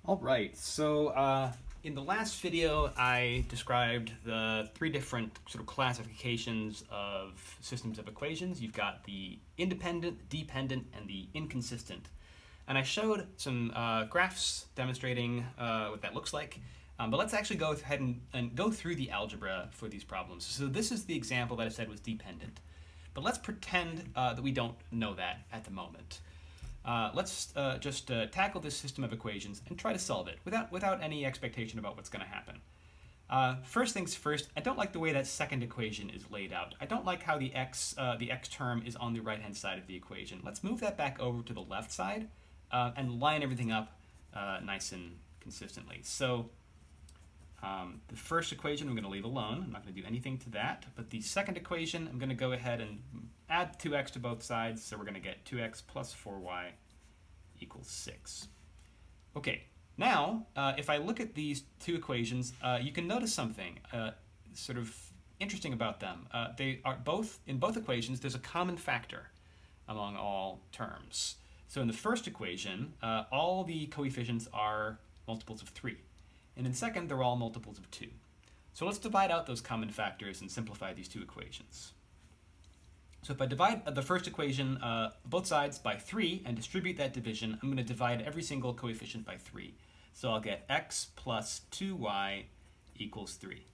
All right, so in the last video, I described the three different sort of classifications of systems of equations. You've got the independent, dependent, and the inconsistent. And I showed some graphs demonstrating what that looks like. But let's actually go ahead and go through the algebra for these problems. So this is the example that I said was dependent. But let's pretend that we don't know that at the moment. Let's just tackle this system of equations and try to solve it without any expectation about what's going to happen. First things first, I don't like the way that second equation is laid out. I don't like how the x term is on the right-hand side of the equation. Let's move that back over to the left side and line everything up nice and consistently. So the first equation I'm going to leave alone. I'm not going to do anything to that. But the second equation, I'm going to go ahead and add 2x to both sides. So we're going to get 2x plus 4y equals 6. Okay, now if I look at these two equations, you can notice something sort of interesting about them. They are in both equations, there's a common factor among all terms. So in the first equation, all the coefficients are multiples of 3. And in second, they're all multiples of 2. So let's divide out those common factors and simplify these two equations. So if I divide the first equation, both sides, by 3 and distribute that division, I'm going to divide every single coefficient by 3. So I'll get x plus 2y equals 3.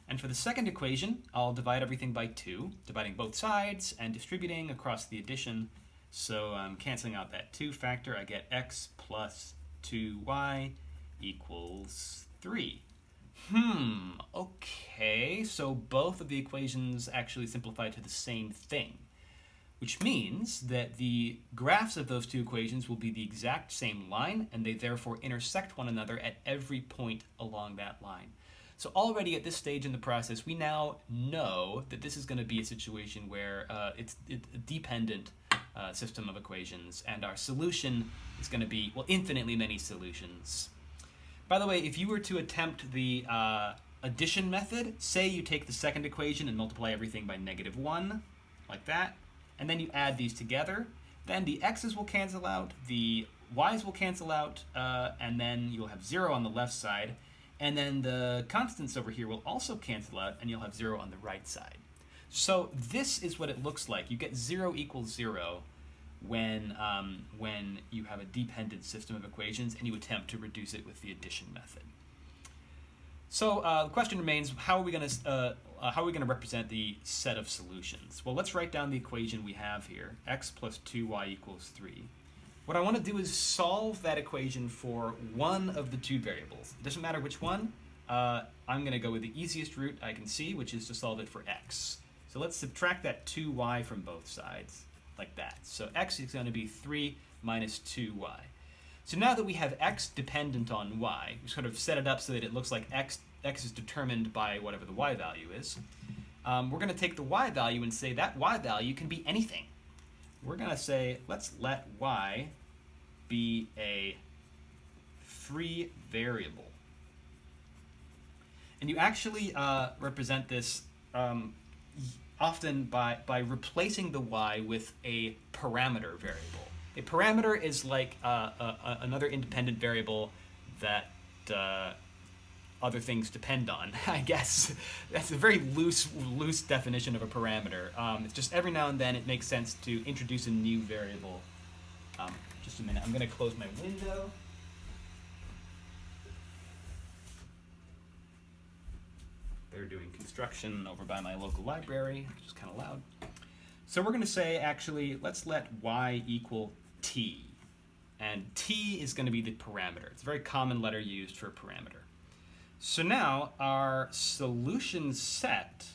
And for the second equation, I'll divide everything by 2, dividing both sides and distributing across the addition. So I'm canceling out that 2 factor. I get x plus 2y equals 3. Okay, so both of the equations actually simplify to the same thing, which means that the graphs of those two equations will be the exact same line, and they therefore intersect one another at every point along that line. So already at this stage in the process, we now know that this is going to be a situation where it's a dependent system of equations, and our solution is going to be, well, infinitely many solutions. By the way, if you were to attempt the addition method, say you take the second equation and multiply everything by -1, like that, and then you add these together, then the x's will cancel out, the y's will cancel out, and then you'll have 0 on the left side, and then the constants over here will also cancel out, and you'll have 0 on the right side. So this is what it looks like. You get 0 equals 0 when you have a dependent system of equations and you attempt to reduce it with the addition method. So the question remains: how are we going to represent the set of solutions? Well, let's write down the equation we have here: x plus 2y equals 3. What I want to do is solve that equation for one of the two variables. It doesn't matter which one. I'm going to go with the easiest route I can see, which is to solve it for x. So let's subtract that 2y from both sides, like that. So x is going to be 3 minus 2y. So now that we have x dependent on y, we sort of set it up so that it looks like x is determined by whatever the y value is. We're going to take the y value and say that y value can be anything. We're going to say, let's let y be a free variable. And you actually represent this often by replacing the y with a parameter variable. A parameter is like another independent variable that other things depend on, I guess. That's a very loose definition of a parameter. It's just every now and then it makes sense to introduce a new variable. Just a minute, I'm going to close my window. They're doing construction over by my local library, which is kind of loud. So we're going to say, actually, let's let y equal t. And t is going to be the parameter. It's a very common letter used for a parameter. So now our solution set,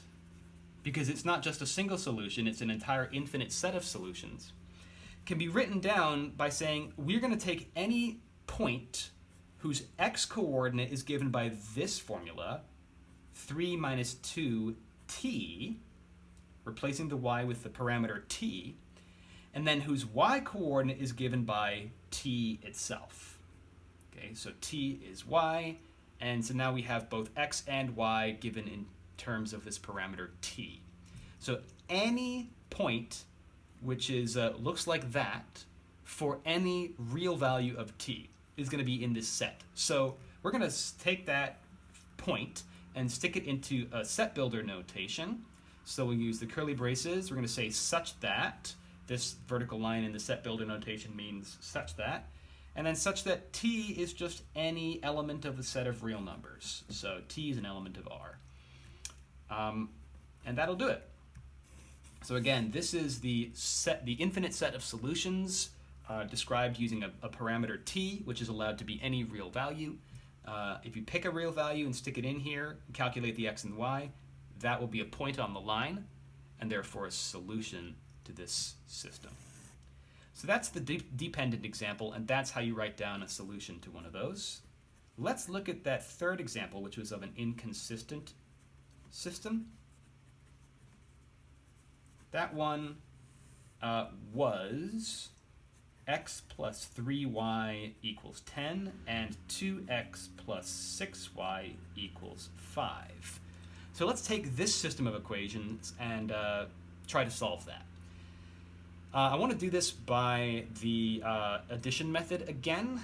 because it's not just a single solution, it's an entire infinite set of solutions, can be written down by saying we're going to take any point whose x-coordinate is given by this formula, 3 minus 2t, replacing the y with the parameter t, and then whose y-coordinate is given by t itself. Okay, so t is y, and so now we have both x and y given in terms of this parameter t. So any point which is looks like that for any real value of t. is going to be in this set. So we're going to take that point and stick it into a set builder notation. So we use the curly braces. We're going to say such that. This vertical line in the set builder notation means such that. And then such that t is just any element of the set of real numbers. So t is an element of R. And that'll do it. So again, this is the infinite set of solutions described using a parameter t, which is allowed to be any real value. If you pick a real value and stick it in here and calculate the x and y, that will be a point on the line, and therefore a solution to this system. So that's the dependent example, and that's how you write down a solution to one of those. Let's look at that third example, which was of an inconsistent system. That one was x plus 3y equals 10 and 2x plus 6y equals 5. So let's take this system of equations and try to solve that. I want to do this by the addition method again.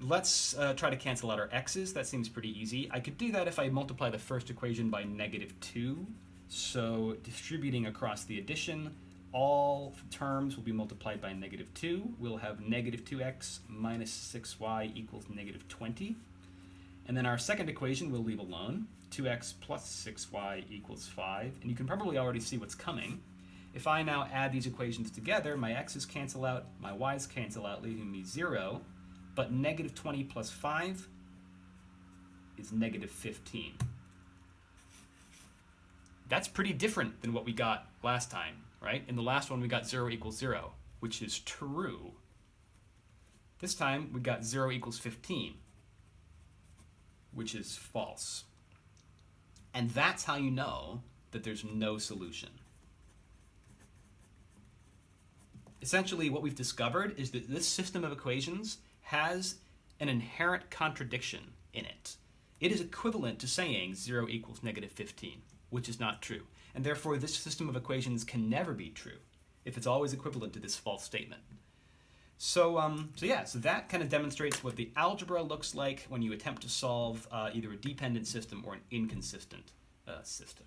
Let's try to cancel out our x's. That seems pretty easy. I could do that if I multiply the first equation by -2. So distributing across the addition, all terms will be multiplied by -2. We'll have -2x minus 6y equals -20. And then our second equation we'll leave alone. 2x plus 6y equals 5. And you can probably already see what's coming. If I now add these equations together, my x's cancel out, my y's cancel out, leaving me 0. But -20 plus 5 is -15. That's pretty different than what we got last time, right? In the last one, we got 0 equals 0, which is true. This time, we got 0 equals 15, which is false. And that's how you know that there's no solution. Essentially, what we've discovered is that this system of equations has an inherent contradiction in it. It is equivalent to saying 0 equals -15. Which is not true. And therefore, this system of equations can never be true if it's always equivalent to this false statement. So that kind of demonstrates what the algebra looks like when you attempt to solve either a dependent system or an inconsistent system.